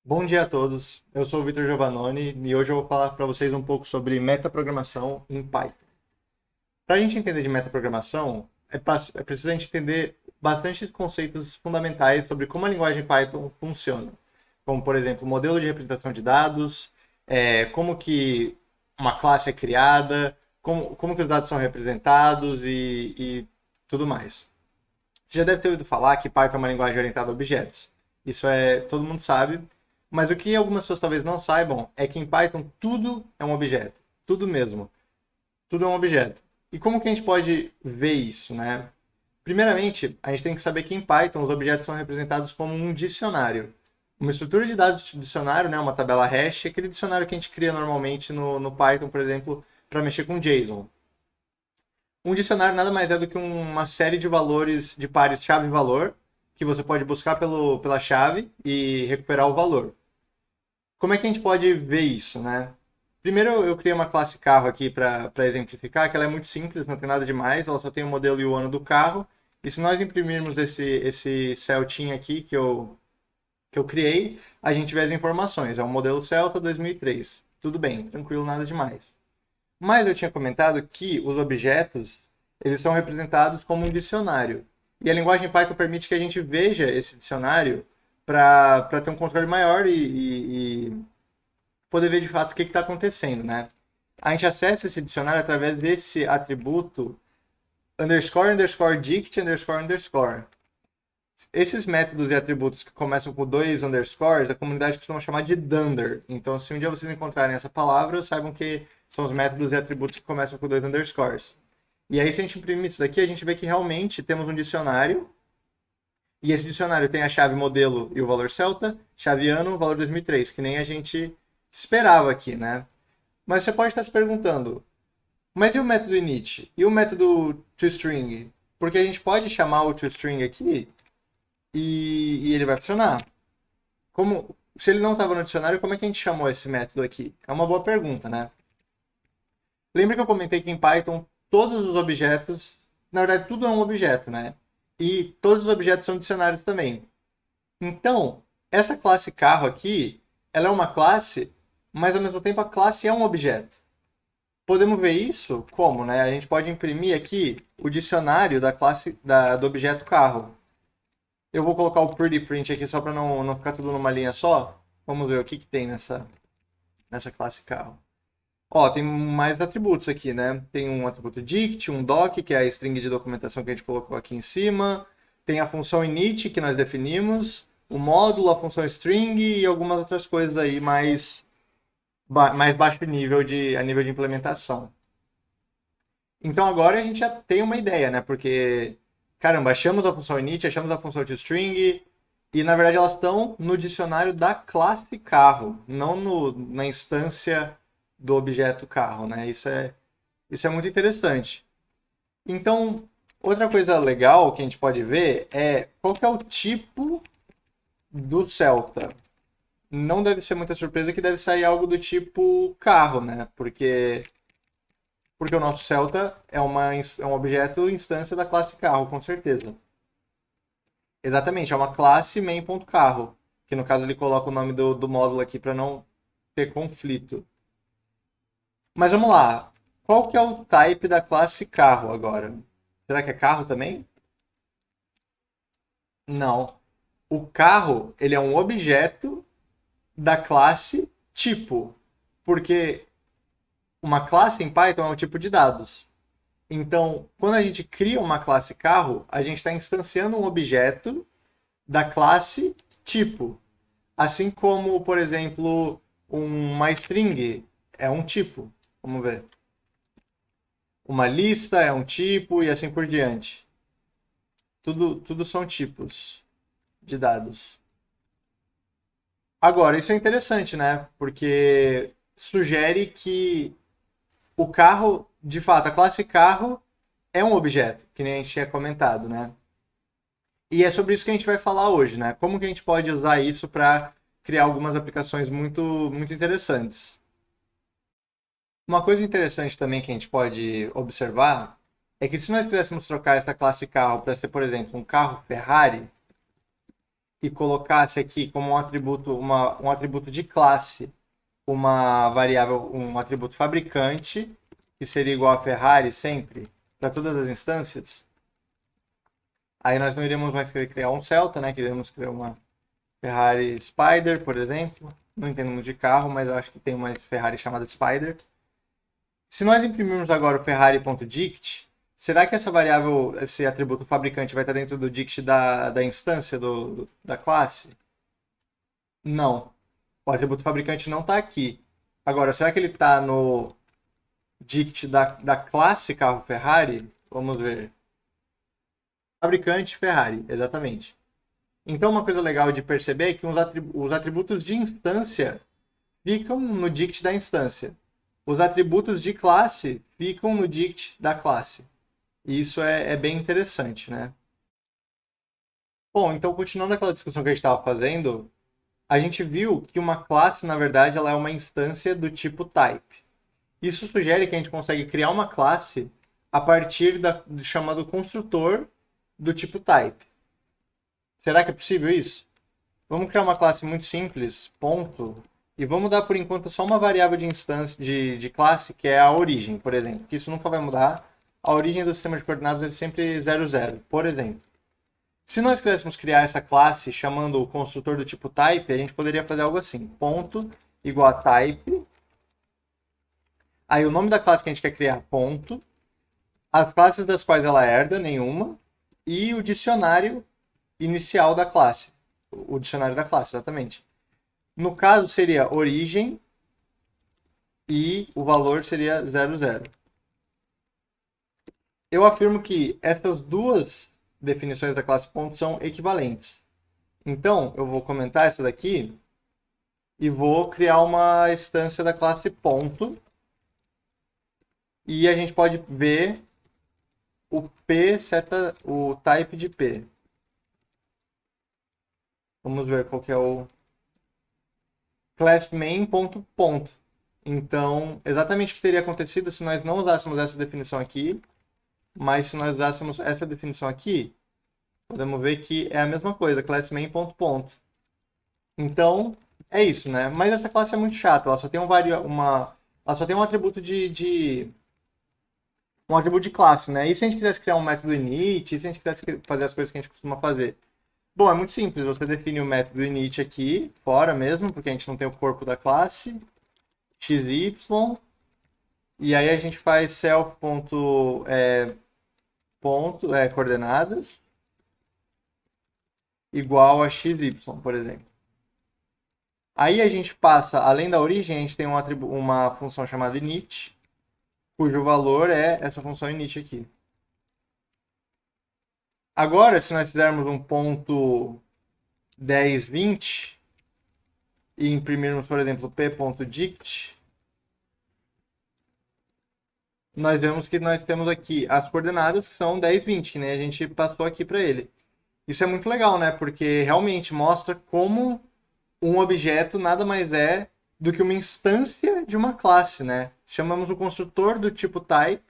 Bom dia a todos, eu sou o Vitor Giovannoni e hoje eu vou falar para vocês um pouco sobre metaprogramação em Python. Para a gente entender de metaprogramação, é preciso a gente entender bastante conceitos fundamentais sobre como a linguagem Python funciona, como, por exemplo, o modelo de representação de dados, como que uma classe é criada, como que os dados são representados e tudo mais. Você já deve ter ouvido falar que Python é uma linguagem orientada a objetos. Isso todo mundo sabe. Mas o que algumas pessoas talvez não saibam é que em Python tudo é um objeto. Tudo mesmo. Tudo é um objeto. E como que a gente pode ver isso, né? Primeiramente, a gente tem que saber que em Python os objetos são representados como um dicionário. Uma estrutura de dados de dicionário, né, uma tabela hash, é aquele dicionário que a gente cria normalmente no Python, por exemplo, para mexer com JSON. Um dicionário nada mais é do que uma série de valores, de pares chave-valor, que você pode buscar pela chave e recuperar o valor. Como é que a gente pode ver isso, né? Primeiro eu criei uma classe carro aqui para exemplificar, que ela é muito simples, não tem nada demais, ela só tem o modelo e o ano do carro. E se nós imprimirmos esse Celtinha aqui que eu criei, a gente vê as informações. É um modelo Celta 2003. Tudo bem, tranquilo, nada demais. Mas eu tinha comentado que os objetos, eles são representados como um dicionário. E a linguagem Python permite que a gente veja esse dicionário para ter um controle maior e poder ver de fato o que está acontecendo, né? A gente acessa esse dicionário através desse atributo underscore, underscore, dict, underscore, underscore. Esses métodos e atributos que começam com dois underscores, a comunidade costuma chamar de dunder. Então, se um dia vocês encontrarem essa palavra, saibam que são os métodos e atributos que começam com dois underscores. E aí, se a gente imprimir isso daqui, a gente vê que realmente temos um dicionário. E esse dicionário tem a chave modelo e o valor celta, chave ano, o valor 2003, que nem a gente esperava aqui, né? Mas você pode estar se perguntando, mas e o método init? E o método toString? Porque a gente pode chamar o toString aqui e ele vai funcionar. Se ele não estava no dicionário, como é que a gente chamou esse método aqui? É uma boa pergunta, né? Lembra que eu comentei que em Python todos os objetos, na verdade tudo é um objeto, né? E todos os objetos são dicionários também. Então, essa classe carro aqui, ela é uma classe, mas ao mesmo tempo a classe é um objeto. Podemos ver isso como, né? A gente pode imprimir aqui o dicionário da classe do objeto carro. Eu vou colocar o pretty print aqui só para não ficar tudo numa linha só. Vamos ver o que tem nessa classe carro. Ó, tem mais atributos aqui, né? Tem um atributo dict, um doc, que é a string de documentação que a gente colocou aqui em cima. Tem a função init, que nós definimos. O módulo, a função string e algumas outras coisas aí mais baixo nível a nível de implementação. Então agora a gente já tem uma ideia, né? Porque, caramba, achamos a função init, achamos a função toString, e na verdade elas estão no dicionário da classe carro, não na instância do objeto carro, né? Isso é muito interessante. Então, outra coisa legal que a gente pode ver é qual que é o tipo do Celta. Não deve ser muita surpresa que deve sair algo do tipo carro, né? Porque o nosso Celta é um objeto instância da classe carro, com certeza. Exatamente, é uma classe main.carro, que no caso ele coloca o nome do módulo aqui para não ter conflito. Mas vamos lá. Qual que é o type da classe carro agora? Será que é carro também? Não. O carro, ele é um objeto da classe tipo, porque uma classe em Python é um tipo de dados. Então, quando a gente cria uma classe carro, a gente está instanciando um objeto da classe tipo. Assim como, por exemplo, uma string é um tipo. Vamos ver. Uma lista é um tipo e assim por diante. Tudo são tipos de dados. Agora, isso é interessante, né? Porque sugere que o carro, de fato, a classe carro é um objeto, que nem a gente tinha comentado, né? E é sobre isso que a gente vai falar hoje, né? Como que a gente pode usar isso para criar algumas aplicações muito interessantes. Uma coisa interessante também que a gente pode observar é que se nós quiséssemos trocar essa classe carro para ser, por exemplo, um carro Ferrari, e colocasse aqui como um atributo de classe, uma variável, um atributo fabricante, que seria igual a Ferrari sempre, para todas as instâncias, aí nós não iríamos mais querer criar um Celta, né? Queríamos criar uma Ferrari Spider, por exemplo. Não entendo muito de carro, mas eu acho que tem uma Ferrari chamada Spider. Se nós imprimirmos agora o Ferrari.dict, será que essa variável, esse atributo fabricante vai estar dentro do dict da instância da classe? Não. O atributo fabricante não está aqui. Agora, será que ele está no dict da classe carro Ferrari? Vamos ver. Fabricante Ferrari, exatamente. Então, uma coisa legal de perceber é que os atributos de instância ficam no dict da instância. Os atributos de classe ficam no dict da classe. E isso é bem interessante, né? Bom, então continuando aquela discussão que a gente estava fazendo, a gente viu que uma classe, na verdade, ela é uma instância do tipo type. Isso sugere que a gente consegue criar uma classe a partir do chamado construtor do tipo type. Será que é possível isso? Vamos criar uma classe muito simples, ponto, e vamos dar por enquanto só uma variável de instância de classe, que é a origem, por exemplo, que isso nunca vai mudar. A origem do sistema de coordenadas é sempre 0, 0, por exemplo. Se nós quiséssemos criar essa classe chamando o construtor do tipo type, a gente poderia fazer algo assim, ponto igual a type, aí o nome da classe que a gente quer criar, ponto, as classes das quais ela herda, nenhuma, e o dicionário inicial da classe. O dicionário da classe, exatamente. No caso, seria origem e o valor seria 0, 0. Eu afirmo que essas duas definições da classe ponto são equivalentes. Então, eu vou comentar essa daqui e vou criar uma instância da classe ponto. E a gente pode ver o P seta o type de P. Vamos ver qual que é o class main ponto ponto. Então, exatamente o que teria acontecido se nós não usássemos essa definição aqui, mas se nós usássemos essa definição aqui, podemos ver que é a mesma coisa, class main ponto ponto. Então, é isso, né? Mas essa classe é muito chata, ela só tem ela só tem um atributo um atributo de classe, né? E se a gente quisesse criar um método init, e se a gente quisesse fazer as coisas que a gente costuma fazer? Bom, é muito simples, você define o método init aqui, fora mesmo, porque a gente não tem o corpo da classe, xy, e aí a gente faz coordenadas, igual a xy, por exemplo. Aí a gente passa, além da origem, a gente tem uma função chamada init, cujo valor é essa função init aqui. Agora, se nós fizermos um ponto 10, 20 e imprimirmos, por exemplo, p.dict, nós vemos que nós temos aqui as coordenadas que são 10, 20, que nem a gente passou aqui para ele. Isso é muito legal, né? Porque realmente mostra como um objeto nada mais é do que uma instância de uma classe, né? Chamamos o construtor do tipo type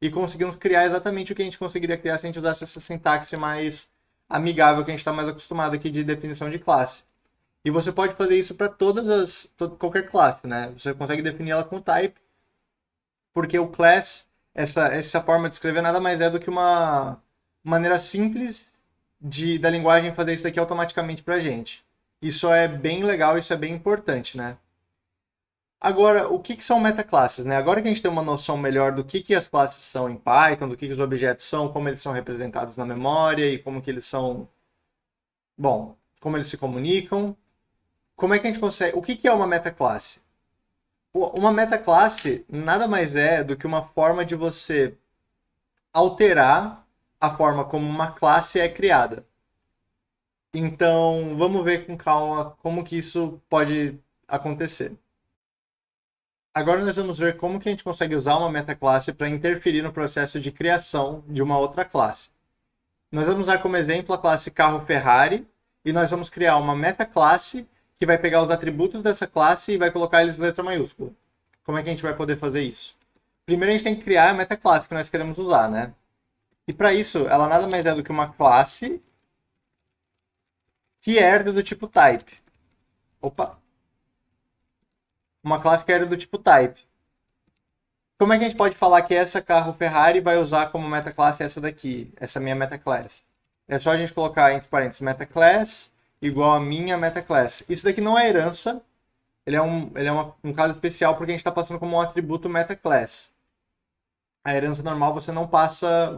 e conseguimos criar exatamente o que a gente conseguiria criar se a gente usasse essa sintaxe mais amigável que a gente está mais acostumado aqui de definição de classe. E você pode fazer isso para qualquer classe, né? Você consegue definir ela com type, porque o class, essa forma de escrever nada mais é do que uma maneira simples da linguagem fazer isso daqui automaticamente para a gente. Isso é bem legal, isso é bem importante, né? Agora, o que são metaclasses, né? Agora que a gente tem uma noção melhor do que as classes são em Python, do que os objetos são, como eles são representados na memória e como que eles são, bom, como eles se comunicam, como é que a gente consegue... O que é uma metaclasse? Uma metaclasse nada mais é do que uma forma de você alterar a forma como uma classe é criada. Então, vamos ver com calma como que isso pode acontecer. Agora nós vamos ver como que a gente consegue usar uma metaclasse para interferir no processo de criação de uma outra classe. Nós vamos usar como exemplo a classe carro Ferrari e nós vamos criar uma metaclasse que vai pegar os atributos dessa classe e vai colocar eles em letra maiúscula. Como é que a gente vai poder fazer isso? Primeiro a gente tem que criar a metaclasse que nós queremos usar, né? E para isso, ela nada mais é do que uma classe que herda do tipo type. Opa! Uma classe que herda do tipo type. Como é que a gente pode falar que essa carro Ferrari vai usar como metaclasse essa daqui, essa minha metaclass? É só a gente colocar entre parênteses metaclass igual a minha metaclass. Isso daqui não é herança, um caso especial porque a gente está passando como um atributo metaclass. A herança normal você não passa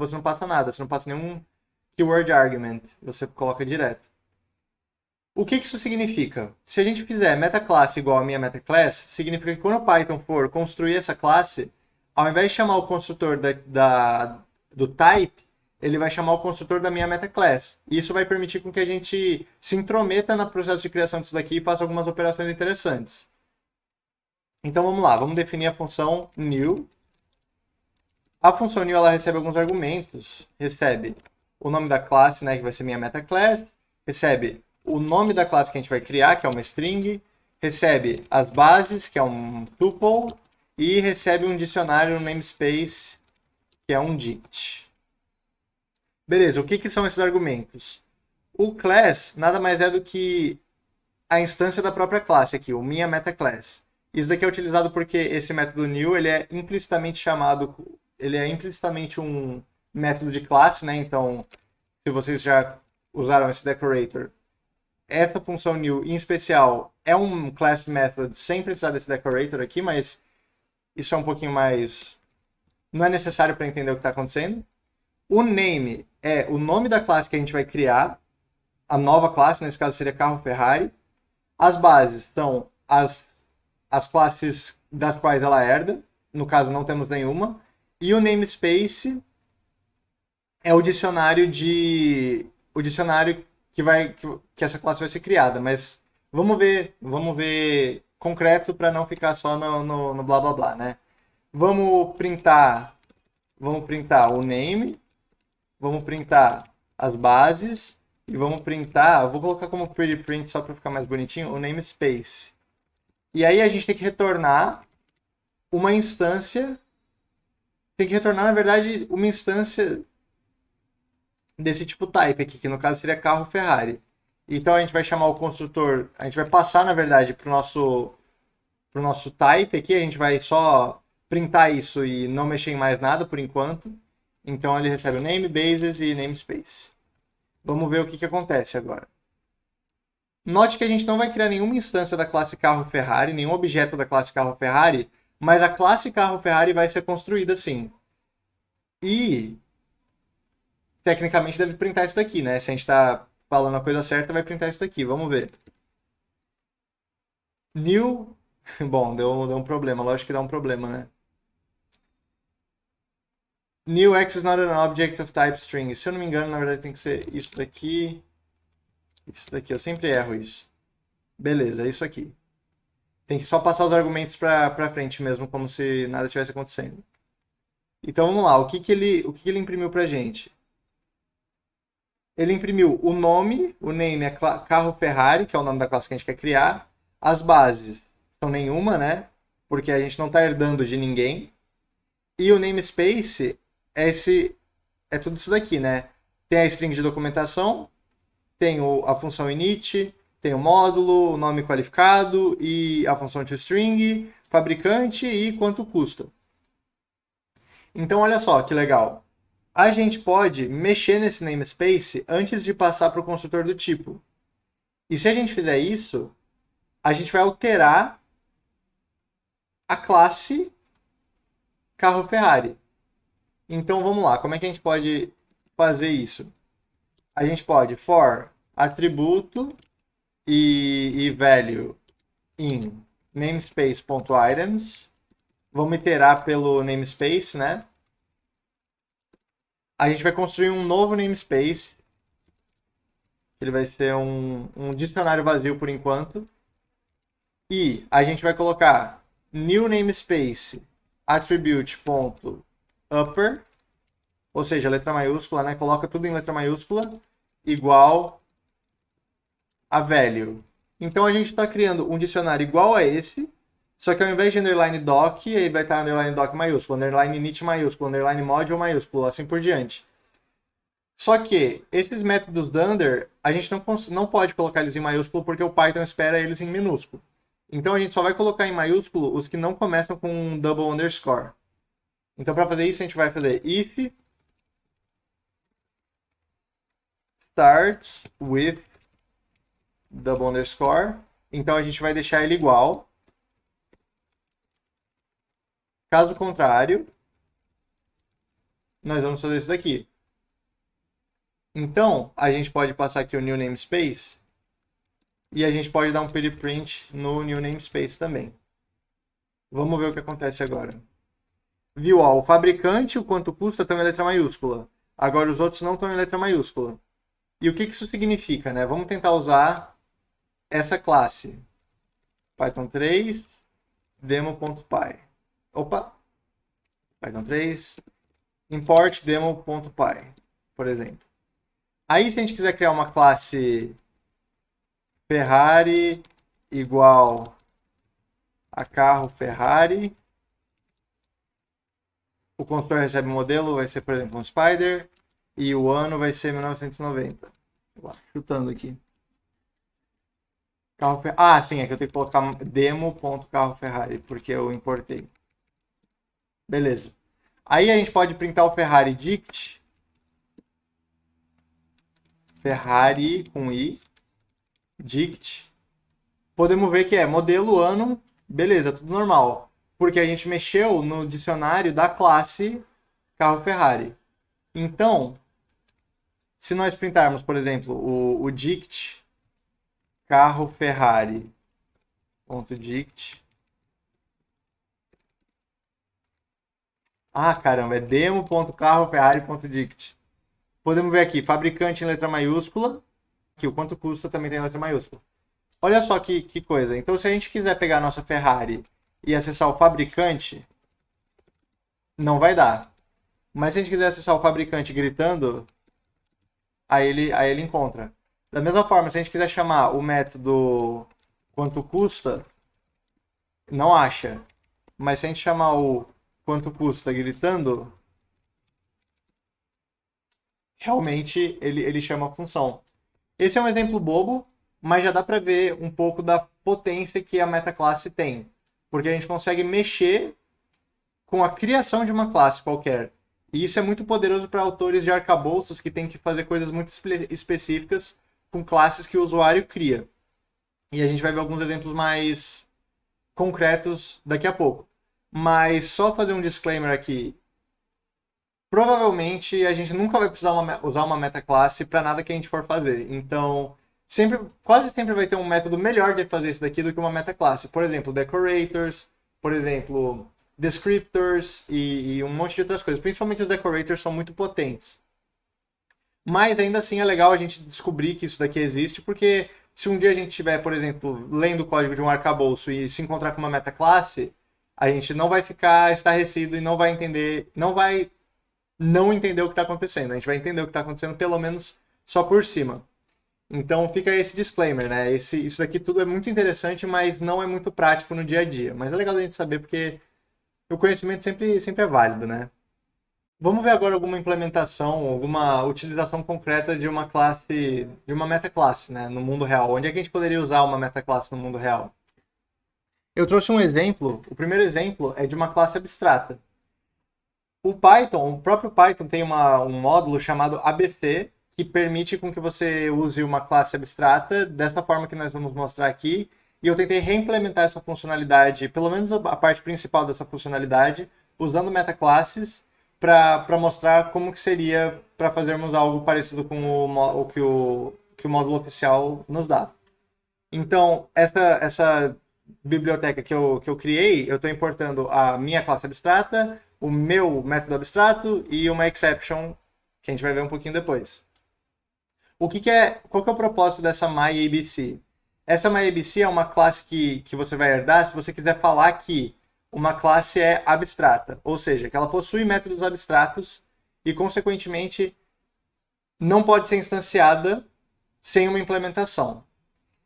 nada, você não passa nenhum keyword argument, você coloca direto. O que isso significa? Se a gente fizer metaclass igual a minha metaclass, significa que quando o Python for construir essa classe, ao invés de chamar o construtor do type, ele vai chamar o construtor da minha metaclass. Isso vai permitir com que a gente se intrometa no processo de criação disso daqui e faça algumas operações interessantes. Então vamos lá, vamos definir a função new. A função new ela recebe alguns argumentos. Recebe o nome da classe, né, que vai ser minha metaclass. Recebe o nome da classe que a gente vai criar, que é uma string. Recebe as bases, que é um tuple. E recebe um dicionário, um namespace, que é um dint. Beleza, o que são esses argumentos? O class nada mais é do que a instância da própria classe aqui, o minha metaclass. Isso daqui é utilizado porque esse método new ele é implicitamente um método de classe, né? Então, se vocês já usaram esse decorator, essa função new em especial é um class method sem precisar desse decorator aqui, mas isso é um pouquinho mais... não é necessário para entender o que está acontecendo. O name é o nome da classe que a gente vai criar. A nova classe, nesse caso, seria carro Ferrari. As bases são as classes das quais ela herda. No caso, não temos nenhuma. E o namespace é o dicionário que essa classe vai ser criada. Mas vamos ver concreto para não ficar só no blá blá blá, né? Vamos printar o name, vamos printar as bases e vamos printar, vou colocar como pretty print só para ficar mais bonitinho, o namespace. E aí a gente tem que retornar uma instância, na verdade, uma instância desse tipo type aqui, que no caso seria carro Ferrari. Então a gente vai chamar o construtor, a gente vai passar, na verdade, para o nosso type aqui, a gente vai só printar isso e não mexer em mais nada por enquanto. Então ele recebe o name, bases e namespace. Vamos ver o que acontece agora. Note que a gente não vai criar nenhuma instância da classe carro Ferrari, nenhum objeto da classe carro Ferrari, mas a classe carro Ferrari vai ser construída sim. E tecnicamente deve printar isso daqui, né? Se a gente está falando a coisa certa, vai printar isso daqui. Vamos ver. New... Bom, deu um problema. Lógico que dá um problema, né? New X is not an object of type string. Se eu não me engano, na verdade tem que ser isso daqui. Isso daqui, eu sempre erro isso. Beleza, é isso aqui. Tem que só passar os argumentos pra frente mesmo, como se nada tivesse acontecendo. Então vamos lá, o que ele imprimiu pra gente? Ele imprimiu o nome é carro Ferrari, que é o nome da classe que a gente quer criar. As bases são nenhuma, né? Porque a gente não está herdando de ninguém. E o namespace é tudo isso daqui, né? Tem a string de documentação, tem a função init, tem o módulo, o nome qualificado e a função toString, fabricante e quanto custa. Então olha só que legal. A gente pode mexer nesse namespace antes de passar para o construtor do tipo. E se a gente fizer isso, a gente vai alterar a classe carro Ferrari. Então vamos lá, como é que a gente pode fazer isso? A gente pode for atributo e value in namespace.items. Vamos iterar pelo namespace, né? A gente vai construir um novo namespace. Ele vai ser um dicionário vazio por enquanto. E a gente vai colocar new namespace attribute.upper, ou seja, letra maiúscula, né? Coloca tudo em letra maiúscula, igual a value. Então a gente está criando um dicionário igual a esse, só que ao invés de underline doc, aí vai estar underline doc maiúsculo, underline init maiúsculo, underline module maiúsculo, assim por diante. Só que esses métodos Dunder, a gente não pode colocar eles em maiúsculo porque o Python espera eles em minúsculo. Então a gente só vai colocar em maiúsculo os que não começam com um double underscore. Então para fazer isso a gente vai fazer if starts with double underscore. Então a gente vai deixar ele igual. Caso contrário, nós vamos fazer isso daqui. Então, a gente pode passar aqui o new namespace e a gente pode dar um print no new namespace também. Vamos ver o que acontece agora. Viu, ó, o fabricante, o quanto custa, estão em letra maiúscula. Agora os outros não estão em letra maiúscula. E o que isso significa, né? Vamos tentar usar essa classe. Python 3 demo.py. Opa! Python 3 import demo.py, por exemplo. Aí, se a gente quiser criar uma classe Ferrari igual a carro Ferrari, o construtor recebe um modelo, vai ser, por exemplo, um Spider, e o ano vai ser 1990. Chutando aqui. Carro Ferrari. Ah, sim, é que eu tenho que colocar demo.carro Ferrari, porque eu importei. Beleza. Aí a gente pode printar o Ferrari dict. Ferrari com i. Dict. Podemos ver que é modelo, ano, beleza, tudo normal. Porque a gente mexeu no dicionário da classe carro Ferrari. Então, se nós printarmos, por exemplo, o dict carro Ferrari .dict. Ah, caramba, é demo.carroferrari.dict. Podemos ver aqui, fabricante em letra maiúscula, que o quanto custa também tem letra maiúscula. Olha só que coisa. Então, se a gente quiser pegar a nossa Ferrari e acessar o fabricante, não vai dar. Mas se a gente quiser acessar o fabricante gritando, aí ele encontra. Da mesma forma, se a gente quiser chamar o método quanto custa, não acha. Mas se a gente chamar o quanto custa gritando, realmente ele chama a função. Esse é um exemplo bobo, mas já dá para ver um pouco da potência que a metaclasse tem. Porque a gente consegue mexer com a criação de uma classe qualquer. E isso é muito poderoso para autores de arcabouços que têm que fazer coisas muito específicas com classes que o usuário cria. E a gente vai ver alguns exemplos mais concretos daqui a pouco. Mas só fazer um disclaimer aqui. Provavelmente a gente nunca vai precisar usar uma metaclasse para nada que a gente for fazer. Então, quase sempre vai ter um método melhor de fazer isso daqui do que uma metaclasse. Por exemplo, decorators, por exemplo, descriptors e um monte de outras coisas. Principalmente os decorators são muito potentes. Mas ainda assim é legal a gente descobrir que isso daqui existe, porque se um dia a gente estiver, por exemplo, lendo o código de um arcabouço e se encontrar com uma metaclasse, a gente não vai ficar estarrecido e não vai entender, não entender o que está acontecendo. A gente vai entender o que está acontecendo, pelo menos só por cima. Então fica esse disclaimer, né? Isso daqui tudo é muito interessante, mas não é muito prático no dia a dia. Mas é legal a gente saber porque o conhecimento sempre é válido, né? Vamos ver agora alguma implementação, alguma utilização concreta de uma classe, de uma metaclasse, né, no mundo real. Onde é que a gente poderia usar uma metaclasse no mundo real? Eu trouxe um exemplo. O primeiro exemplo é de uma classe abstrata. O Python, o próprio Python tem um módulo chamado ABC, que permite com que você use uma classe abstrata dessa forma que nós vamos mostrar aqui. E eu tentei reimplementar essa funcionalidade, pelo menos a parte principal dessa funcionalidade, usando metaclasses para mostrar como que seria para fazermos algo parecido com o que o módulo oficial nos dá. Então, essa biblioteca que eu criei, eu estou importando a minha classe abstrata, o meu método abstrato e uma exception, que a gente vai ver um pouquinho depois. Qual que é o propósito dessa myABC? Essa myABC é uma classe que você vai herdar se você quiser falar que uma classe é abstrata, ou seja, que ela possui métodos abstratos e, consequentemente, não pode ser instanciada sem uma implementação.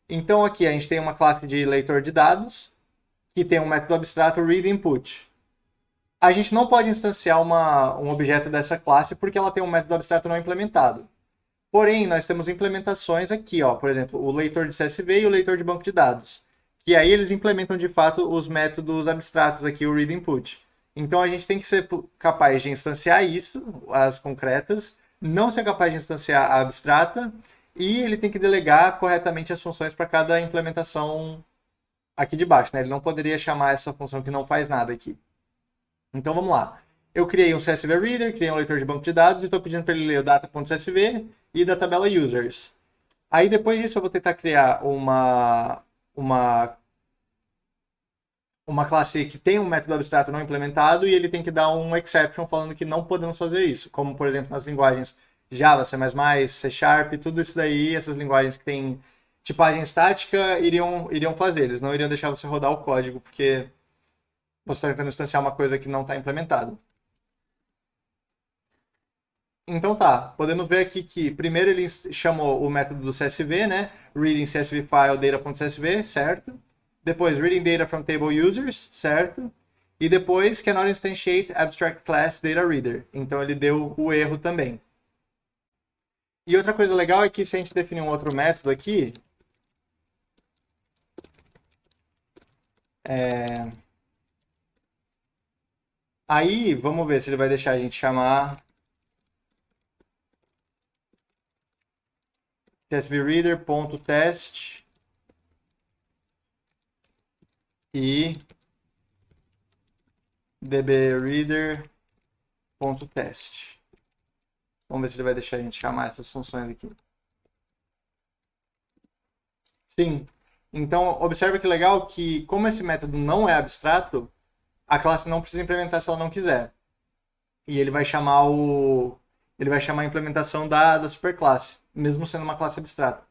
Então, aqui a gente tem uma classe de leitor de dados, que tem um método abstrato readInput. A gente não pode instanciar um objeto dessa classe porque ela tem um método abstrato não implementado. Porém, nós temos implementações aqui, ó, por exemplo, o leitor de CSV e o leitor de banco de dados, que aí eles implementam de fato os métodos abstratos aqui, o read input. Então a gente tem que ser capaz de instanciar isso, as concretas, não ser capaz de instanciar a abstrata, e ele tem que delegar corretamente as funções para cada implementação aqui de baixo, né? Ele não poderia chamar essa função que não faz nada aqui. Então vamos lá. Eu criei um CSV Reader, criei um leitor de banco de dados e estou pedindo para ele ler o data.csv e da tabela users. Aí depois disso eu vou tentar criar uma classe que tem um método abstrato não implementado e ele tem que dar um exception falando que não podemos fazer isso, como por exemplo nas linguagens Java, C++, C Sharp, tudo isso daí, essas linguagens que têm tipagem estática iriam fazer, eles não iriam deixar você rodar o código porque você está tentando instanciar uma coisa que não está implementada. Então tá, podemos ver aqui que primeiro ele chamou o método do CSV, né? Reading CSV file data.csv, certo? Depois reading data from table users, certo? E depois cannot instantiate abstract class data reader. Então ele deu o erro também. E outra coisa legal é que se a gente definir um outro método aqui, aí vamos ver se ele vai deixar a gente chamar csvreader.test e dbreader.test. Vamos ver se ele vai deixar a gente chamar essas funções aqui. Sim. Então, observa que legal que, como esse método não é abstrato, a classe não precisa implementar se ela não quiser. E ele vai chamar a implementação da superclasse, mesmo sendo uma classe abstrata.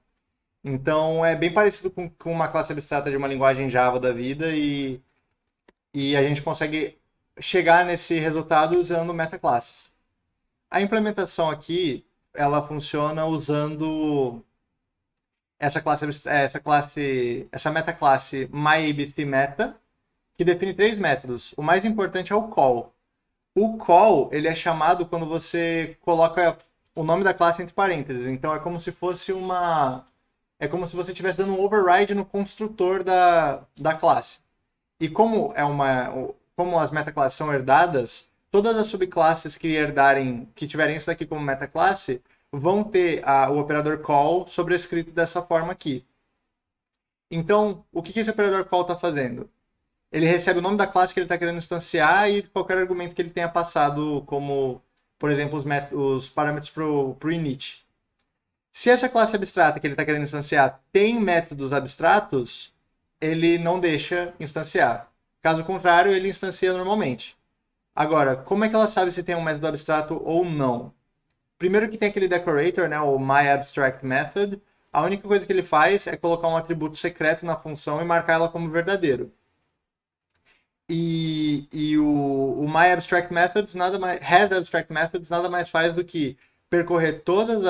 Então, é bem parecido com uma classe abstrata de uma linguagem Java da vida e a gente consegue chegar nesse resultado usando metaclasses. A implementação aqui, ela funciona usando essa metaclasse myABCMeta, que define três métodos. O mais importante é o call. O call, ele é chamado quando você coloca o nome da classe entre parênteses. Então é como se fosse é como se você estivesse dando um override no construtor da classe. E como as metaclasses são herdadas, todas as subclasses que tiverem isso daqui como metaclasse, vão ter o operador call sobrescrito dessa forma aqui. Então, o que esse operador call está fazendo? Ele recebe o nome da classe que ele está querendo instanciar e qualquer argumento que ele tenha passado, como, por exemplo, os parâmetros para o init. Se essa classe abstrata que ele está querendo instanciar tem métodos abstratos, ele não deixa instanciar. Caso contrário, ele instancia normalmente. Agora, como é que ela sabe se tem um método abstrato ou não? Primeiro que tem aquele decorator, né, o myAbstractMethod, a única coisa que ele faz é colocar um atributo secreto na função e marcar ela como verdadeiro. E o myAbstractMethods nada mais faz do que percorrer todo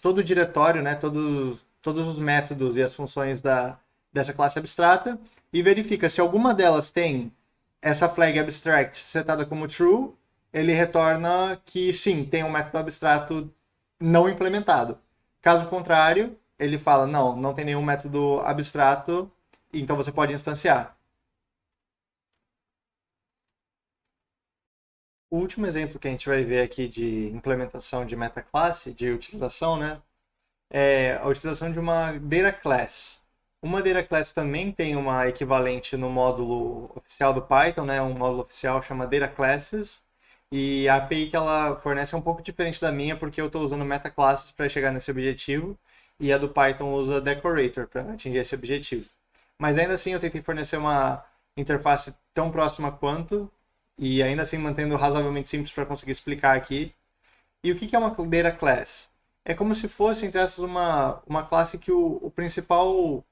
o diretório, né, todos os métodos e as funções dessa classe abstrata e verifica se alguma delas tem essa flag abstract setada como true, ele retorna que sim, tem um método abstrato não implementado. Caso contrário, ele fala, não tem nenhum método abstrato, então você pode instanciar. O último exemplo que a gente vai ver aqui de implementação de metaclasse, de utilização, né, é a utilização de uma data class. Uma data class também tem uma equivalente no módulo oficial do Python, né, um módulo oficial chama data classes, e a API que ela fornece é um pouco diferente da minha, porque eu estou usando metaclasses para chegar nesse objetivo, e a do Python usa decorator para atingir esse objetivo. Mas ainda assim eu tentei fornecer uma interface tão próxima quanto, e ainda assim mantendo razoavelmente simples para conseguir explicar aqui. E o que é uma data class? É como se fosse, entre essas, uma classe que o principal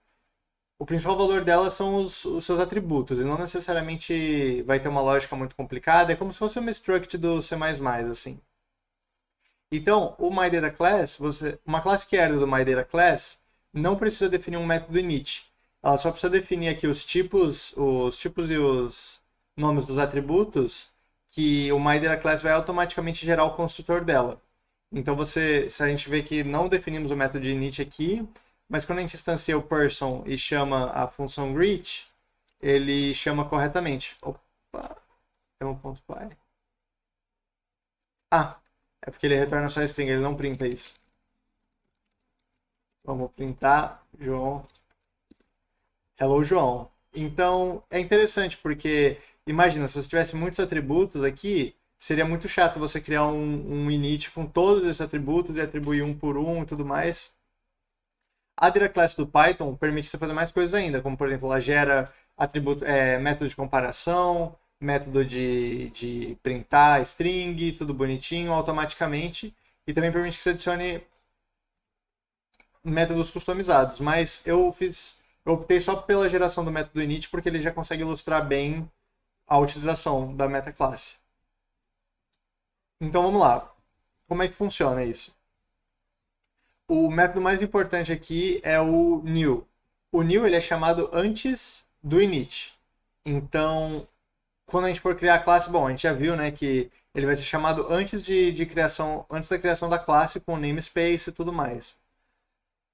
valor dela são os seus atributos, e não necessariamente vai ter uma lógica muito complicada, é como se fosse uma struct do C++, assim. Então, o myDataClass, uma classe que herda do myDataClass, não precisa definir um método init. Ela só precisa definir aqui os tipos e os nomes dos atributos que o myDataClass vai automaticamente gerar o construtor dela. Então, se a gente vê que não definimos o método de init aqui, mas quando a gente instancia o person e chama a função greet, ele chama corretamente. Opa, tem um ponto pai. Ah, é porque ele retorna só string, ele não printa isso. Vamos printar João. Hello, João. Então, é interessante porque, imagina, se você tivesse muitos atributos aqui, seria muito chato você criar um init com todos esses atributos e atribuir um por um e tudo mais. A Data Class do Python permite você fazer mais coisas ainda, como, por exemplo, ela gera método de comparação, método de printar string, tudo bonitinho, automaticamente, e também permite que você adicione métodos customizados, mas eu optei só pela geração do método init porque ele já consegue ilustrar bem a utilização da meta classe. Então vamos lá. Como é que funciona isso? O método mais importante aqui é o new. O new ele é chamado antes do init. Então, quando a gente for criar a classe, bom, a gente já viu, né, que ele vai ser chamado antes antes da criação da classe com namespace e tudo mais.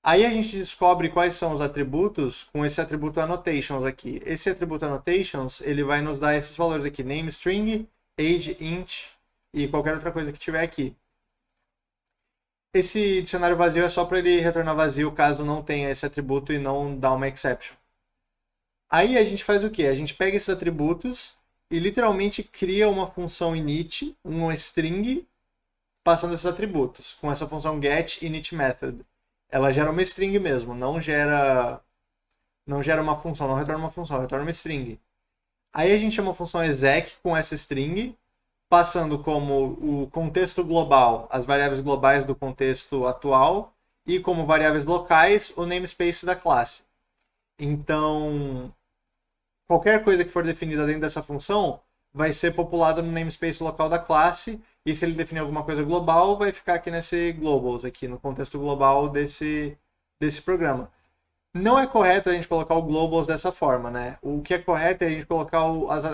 Aí a gente descobre quais são os atributos com esse atributo annotations aqui. Esse atributo annotations, ele vai nos dar esses valores aqui, name string, age int e qualquer outra coisa que tiver aqui. Esse dicionário vazio é só para ele retornar vazio caso não tenha esse atributo e não dá uma exception. Aí a gente faz o quê? A gente pega esses atributos e literalmente cria uma função init, um string, passando esses atributos, com essa função get init method. Ela gera uma string mesmo, não gera uma função, não retorna uma função, retorna uma string. Aí a gente chama a função exec com essa string, passando como o contexto global, as variáveis globais do contexto atual, e como variáveis locais, o namespace da classe. Então, qualquer coisa que for definida dentro dessa função vai ser populada no namespace local da classe, e se ele definir alguma coisa global, vai ficar aqui nesse globals, aqui no contexto global desse programa. Não é correto a gente colocar o globals dessa forma, né? O que é correto é a gente colocar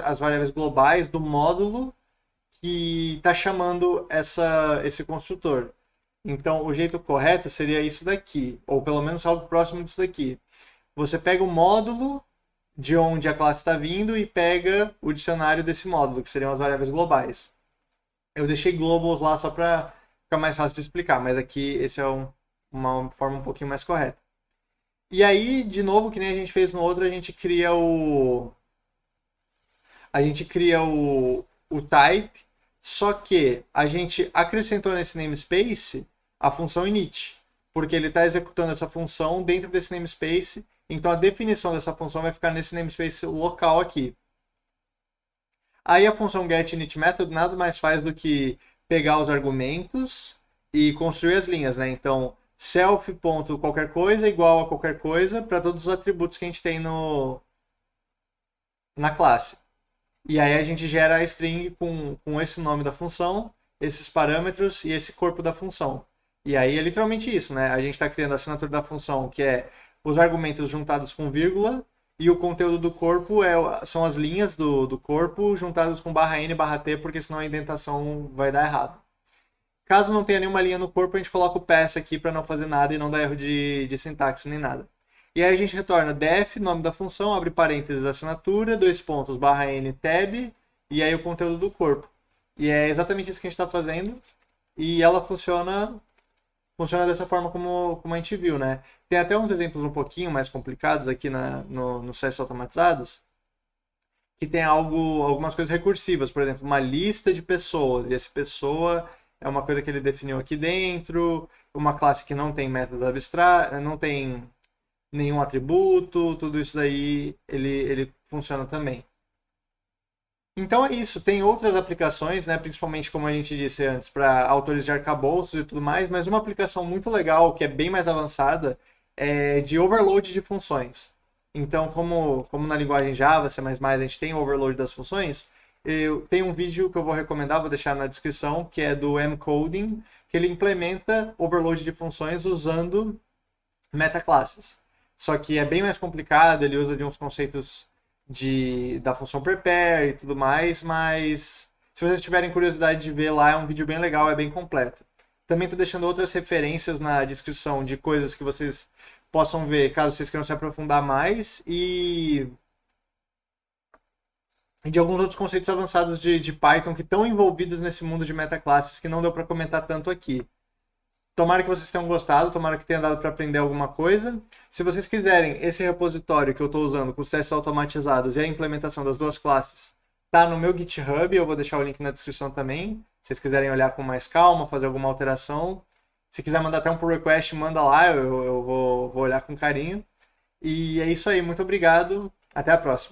as variáveis globais do módulo que está chamando esse construtor. Então, o jeito correto seria isso daqui, ou pelo menos algo próximo disso daqui. Você pega o módulo de onde a classe está vindo e pega o dicionário desse módulo, que seriam as variáveis globais. Eu deixei globals lá só para ficar mais fácil de explicar, mas aqui esse é uma forma um pouquinho mais correta. E aí, de novo, que nem a gente fez no outro, a gente cria o type, só que a gente acrescentou nesse namespace a função init, porque ele está executando essa função dentro desse namespace, então a definição dessa função vai ficar nesse namespace local aqui. Aí a função getInitMethod nada mais faz do que pegar os argumentos e construir as linhas, né? Então, self.qualquer coisa igual a qualquer coisa para todos os atributos que a gente tem na classe. E aí a gente gera a string com esse nome da função, esses parâmetros e esse corpo da função. E aí é literalmente isso, né? A gente está criando a assinatura da função, que é os argumentos juntados com vírgula, e o conteúdo do corpo são as linhas do corpo juntadas com barra N e barra T, porque senão a indentação vai dar errado. Caso não tenha nenhuma linha no corpo, a gente coloca o pass aqui para não fazer nada e não dar erro de sintaxe nem nada. E aí a gente retorna def, nome da função, abre parênteses, assinatura, dois pontos, barra N, tab, e aí o conteúdo do corpo. E é exatamente isso que a gente está fazendo, e ela funciona dessa forma como a gente viu, né? Tem até uns exemplos um pouquinho mais complicados aqui nos testes automatizados, que tem algumas coisas recursivas, por exemplo, uma lista de pessoas, e essa pessoa é uma coisa que ele definiu aqui dentro, uma classe que não tem método abstrato, não tem nenhum atributo, tudo isso daí ele funciona também. Então é isso, tem outras aplicações, né, principalmente como a gente disse antes, para autores de arcabouços e tudo mais, mas uma aplicação muito legal, que é bem mais avançada, é de overload de funções. Então, como na linguagem Java, C++, a gente tem overload das funções, eu tenho um vídeo que eu vou recomendar, vou deixar na descrição, que é do mCoding, que ele implementa overload de funções usando metaclasses. Só que é bem mais complicado, ele usa de uns conceitos da função prepare e tudo mais, mas Se vocês tiverem curiosidade de ver lá, é um vídeo bem legal, é bem completo. Também estou deixando outras referências na descrição de coisas que vocês possam ver, caso vocês queiram se aprofundar mais, e de alguns outros conceitos avançados de Python que estão envolvidos nesse mundo de metaclasses que não deu para comentar tanto aqui. Tomara que vocês tenham gostado, tomara que tenha dado para aprender alguma coisa. Se vocês quiserem, esse repositório que eu estou usando com os testes automatizados e a implementação das duas classes está no meu GitHub, eu vou deixar o link na descrição também. Se vocês quiserem olhar com mais calma, fazer alguma alteração. Se quiser mandar até um pull request, manda lá, eu vou olhar com carinho. E é isso aí, muito obrigado, até a próxima.